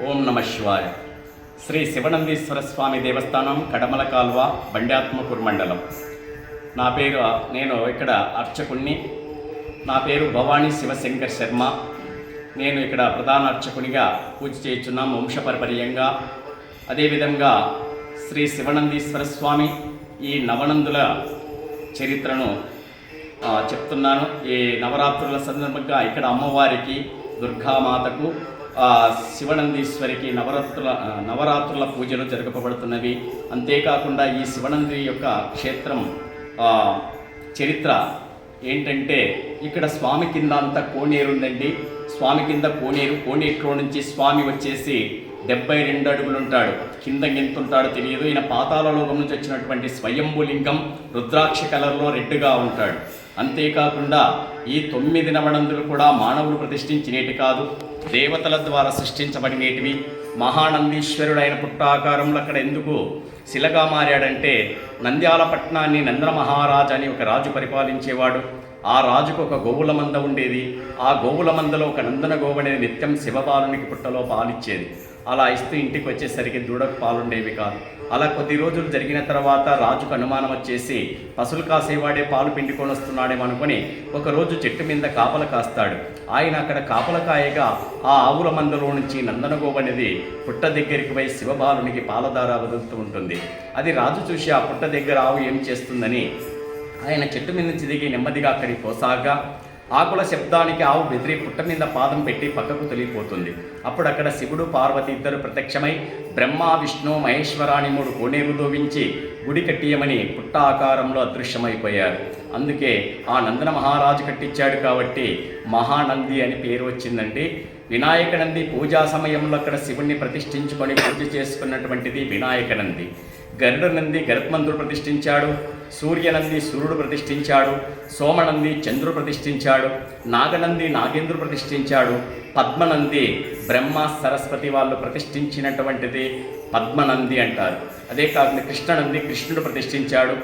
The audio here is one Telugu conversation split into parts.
ఓం నమ శివాయ. శ్రీ శివనందీశ్వర స్వామి దేవస్థానం, కడమల కాల్వ, బండ్యాత్మకూరు మండలం. నేను ఇక్కడ అర్చకుణ్ణి. నా పేరు భవానీ శివశంకర్ శర్మ. నేను ఇక్కడ ప్రధాన అర్చకునిగా పూజ చేస్తున్నాం వంశపరపర్యంగా. అదేవిధంగా శ్రీ శివనందీశ్వర స్వామి ఈ నవనందుల చరిత్రను చెప్తున్నాను. ఈ నవరాత్రుల సందర్భంగా ఇక్కడ అమ్మవారికి, దుర్గామాతకు, శివనందీశ్వరికి నవరాత్రుల పూజలు జరపబడుతున్నవి. అంతేకాకుండా ఈ శివనంది యొక్క క్షేత్రం చరిత్ర ఏంటంటే, ఇక్కడ స్వామి కింద అంతా కోనేరు ఉందండి. స్వామి కింద కోనేట్లో నుంచి స్వామి వచ్చేసి 72 అడుగులు ఉంటాడు. కింద ఎంత ఉంటాడో తెలియదు. ఈయన పాతాళ లోకం నుంచి వచ్చినటువంటి స్వయంభులింగం, రుద్రాక్ష కలర్లో రెడ్డుగా ఉంటాడు. అంతేకాకుండా ఈ 9 నవనందులు కూడా మానవులు ప్రతిష్ఠించినేటి కాదు, దేవతల ద్వారా సృష్టించబడినేటివి. మహానందీశ్వరుడైన పుట్టాకారంలో అక్కడ ఎందుకు శిలగా మారాడంటే, నంద్యాల పట్టణాన్ని నందన మహారాజు అని ఒక రాజు పరిపాలించేవాడు. ఆ రాజుకు ఒక గోవుల మంద ఉండేది. ఆ గోవుల మందలో ఒక నందన గోవు అనేది నిత్యం శివపాలునికి పుట్టలో పాలిచ్చేది. అలా ఇస్తూ ఇంటికి వచ్చేసరికి దూడకు పాలుండేవి కాదు. అలా కొద్ది రోజులు జరిగిన తర్వాత రాజుకు అనుమానం వచ్చేసి, పశువులు కాసేవాడే పాలు పిండుకొని వస్తున్నాడేమో అనుకొని ఒకరోజు చెట్టు మీద కాపల కాస్తాడు. ఆయన అక్కడ కాపలకాయగా ఆ ఆవుల మందలో నుంచి నందనగోవు అనేది పుట్ట దగ్గరికి పోయి శివబాలునికి పాలధార వదులుతూ ఉంటుంది. అది రాజు చూసి ఆ పుట్ట దగ్గర ఆవు ఏం చేస్తుందని ఆయన చెట్టు మీద నుంచి దిగి నెమ్మదిగా అక్కడికి పోసాగా, ఆకుల శబ్దానికి ఆవు బెదిరి పుట్ట మీద పాదం పెట్టి పక్కకు తొలిగిపోతుంది. అప్పుడు అక్కడ శివుడు, పార్వతి ఇద్దరు ప్రత్యక్షమై బ్రహ్మ, విష్ణు, మహేశ్వరాని 3 కోనేరు దోవించి గుడి కట్టియమని పుట్ట ఆకారంలో అదృశ్యమైపోయారు. అందుకే ఆ నందన మహారాజు కట్టించాడు కాబట్టి మహానంది అని పేరు వచ్చిందండి. వినాయక నంది పూజా సమయంలో అక్కడ శివుణ్ణి ప్రతిష్ఠించుకొని పూజ చేసుకున్నటువంటిది వినాయక నంది. గరుడ నంది గరుత్మంతుడు ప్రతిష్ఠించాడు. సూర్యనంది సూర్యుడు ప్రతిష్ఠించాడు. సోమనంది చంద్రుడు ప్రతిష్ఠించాడు. నాగనంది నాగేంద్రుడు ప్రతిష్ఠించాడు. పద్మనంది బ్రహ్మ, సరస్వతి వాళ్ళు ప్రతిష్ఠించినటువంటిది పద్మనంది అంటారు. అదే కాకుండా కృష్ణనంది కృష్ణుడు ప్రతిష్ఠించాడు.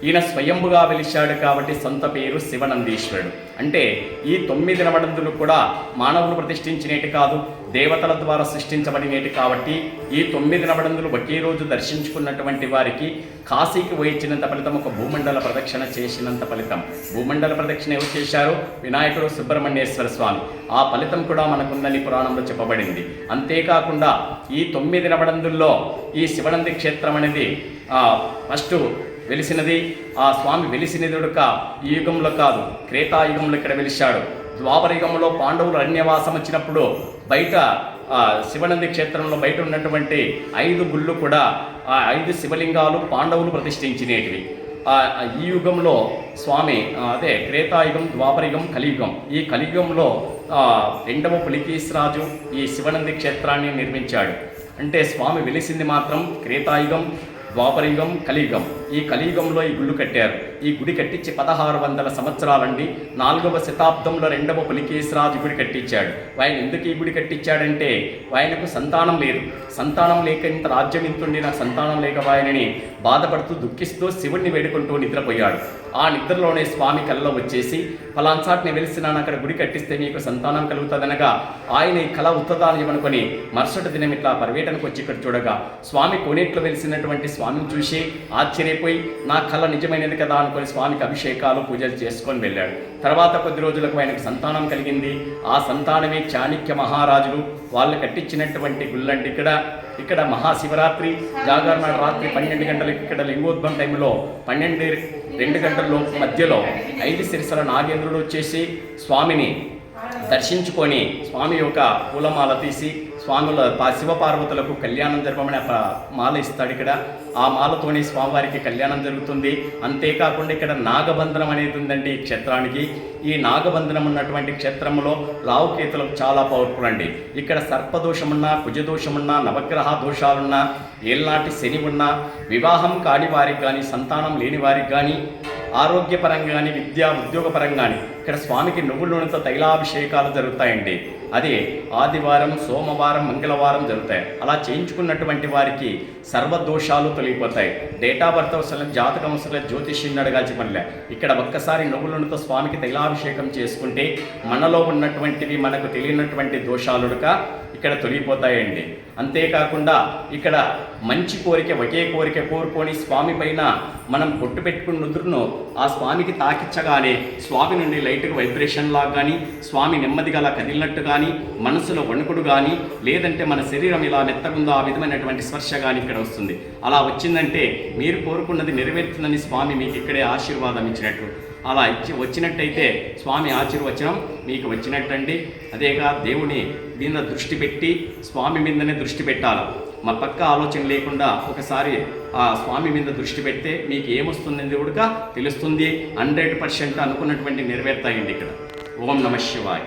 ఈయన స్వయంభుగా వెలిశాడు కాబట్టి సొంత పేరు శివనందీశ్వరుడు. అంటే ఈ 9 నవనందులు కూడా మానవులు ప్రతిష్ఠించినేటి కాదు, దేవతల ద్వారా సృష్టించబడినేటి కాబట్టి ఈ 9 నవనందులు ఒకే రోజు దర్శించుకున్నటువంటి వారికి కాశీకి పోయించినంత ఫలితం, ఒక భూమండల ప్రదక్షిణ చేసినంత ఫలితం. భూమండల ప్రదక్షిణ ఎవరు చేశారు? వినాయకుడు, సుబ్రహ్మణ్యేశ్వర స్వామి. ఆ ఫలితం కూడా మనకుందని పురాణంలో చెప్పబడింది. అంతేకాకుండా ఈ 9 నవనందుల్లో ఈ శివనంది క్షేత్రం అనేది ఫస్ట్ వెలిసినది. ఆ స్వామి వెలిసినదుడుక ఈ యుగంలో కాదు, త్రేతాయుగంలో ఇక్కడ వెలిశాడు. ద్వాపర యుగంలో పాండవులు అరణ్యవాసం వచ్చినప్పుడు బయట శివనంది క్షేత్రంలో బయట ఉన్నటువంటి 5 గుళ్ళు కూడా, ఆ 5 శివలింగాలు పాండవులు ప్రతిష్ఠించినేటివి. ఈ యుగంలో స్వామి అదే త్రేతాయుగం, ద్వాపరయుగం, కలియుగం. ఈ కలియుగంలో 2వ పులికేశిరాజు ఈ శివనంది క్షేత్రాన్ని నిర్మించాడు. అంటే స్వామి వెలిసింది మాత్రం త్రేతాయుగం, ద్వాపరయుగం, కలియుగం. ఈ కలియుగంలో ఈ గుళ్ళు కట్టారు. ఈ గుడి కట్టించి 1600 సంవత్సరాలండి. 4వ శతాబ్దంలో 2వ పులికేశిరాజు గుడి కట్టించాడు. ఆయన ఎందుకు ఈ గుడి కట్టించాడంటే, ఆయనకు సంతానం లేదు. సంతానం లేక ఇంత రాజ్యం ఇంతుండి నాకు సంతానం లేక ఆయనని బాధపడుతూ దుఃఖిస్తూ శివుణ్ణి వేడుకుంటూ నిద్రపోయాడు. ఆ నిద్రలోనే స్వామి కలలో వచ్చేసి, ఫలాన్సాట్ని వెలిసినాను, అక్కడ గుడి కట్టిస్తే నీకు సంతానం కలుగుతుందనగా ఆయన ఈ కళ ఉత్తదాన్ని అనుకొని మరుసటి దినం ఇట్లా పర్యటనకు వచ్చి ఇక్కడ చూడగా స్వామి కోనేట్లో వెలిసినటువంటి స్వామిని చూసి ఆశ్చర్యపోయి, నా కళ నిజమైనది కదా అనుకొని స్వామికి అభిషేకాలు, పూజలు చేసుకొని వెళ్ళాడు. తర్వాత కొద్ది రోజులకు ఆయనకు సంతానం కలిగింది. ఆ సంతానమే చాణక్య మహారాజులు వాళ్ళు కట్టించినటువంటి గుళ్ళండి. ఇక్కడ మహాశివరాత్రి జాగరణ రాత్రి 12 గంటలకు, ఇక్కడ లింగోద్భవం టైంలో 12-2 గంటల మధ్యలో 5 శిరసల నాగేంద్రుడు వచ్చేసి స్వామిని దర్శించుకొని స్వామి యొక్క పూలమాల తీసి స్వాముల శివపార్వతులకు కళ్యాణం జరపమని మాల ఇస్తాడు. ఇక్కడ ఆ మాలతోని స్వామివారికి కళ్యాణం జరుగుతుంది. అంతేకాకుండా ఇక్కడ నాగబంధనం అనేది ఉందండి ఈ క్షేత్రానికి. ఈ నాగబంధనం ఉన్నటువంటి క్షేత్రంలో రావుకేతులకు చాలా పవర్ఫుల్ అండి. ఇక్కడ సర్పదోషమున్నా, కుజదోషమున్నా, నవగ్రహ దోషాలున్నా, ఏళ్ళనాటి శని ఉన్నా, వివాహం కాని వారికి కానీ, సంతానం లేని వారికి కానీ, ఆరోగ్యపరంగా కానీ, విద్యా ఉద్యోగపరంగా కానీ ఇక్కడ స్వామికి నువ్వుల నూనెతో తైలాభిషేకాలు జరుగుతాయండి. అది ఆదివారం, సోమవారం, మంగళవారం జరుగుతాయి. అలా చేయించుకున్నటువంటి వారికి సర్వదోషాలు తొలగిపోతాయి. డేట్ ఆఫ్ బర్త్ అవసరం, జాతకం అవసరం, జ్యోతిష్యుని అడగాల్సి పనిలే. ఇక్కడ ఒక్కసారి నువ్వులతో స్వామికి తైలాభిషేకం చేసుకుంటే మనలో ఉన్నటువంటివి మనకు తెలియనటువంటి దోషాలుగా ఇక్కడ తొలగిపోతాయండి. అంతేకాకుండా ఇక్కడ మంచి కోరిక, ఒకే కోరిక కోరుకొని స్వామి పైన మనం బొట్టు పెట్టుకున్న నుదురును ఆ స్వామికి తాకిచ్చగానే స్వామి నుండి లైట్గా వైబ్రేషన్ లాగా కానీ, స్వామి నెమ్మదిగా అలా కదిలినట్టు కానీ, మనసులో వణుకుడు కానీ, లేదంటే మన శరీరం ఇలా మెత్తగుందో ఆ విధమైనటువంటి స్పర్శ కానీ ఇక్కడ వస్తుంది. అలా వచ్చిందంటే మీరు కోరుకున్నది నెరవేరుతుందని స్వామి మీకు ఇక్కడే ఆశీర్వాదం ఇచ్చినట్లు. అలా వచ్చినట్టయితే స్వామి ఆశీర్వచనం మీకు వచ్చినట్టండి. అదేగా దేవుని మీద దృష్టి పెట్టి స్వామి మీదనే దృష్టి పెట్టాలి. మా పక్క ఆలోచన లేకుండా ఒకసారి ఆ స్వామి మీద దృష్టి పెడితే మీకు ఏమొస్తుందని కూడా తెలుస్తుంది. 100% అనుకున్నటువంటి నెరవేరుతాయండి ఇక్కడ. ఓం నమః శివాయ.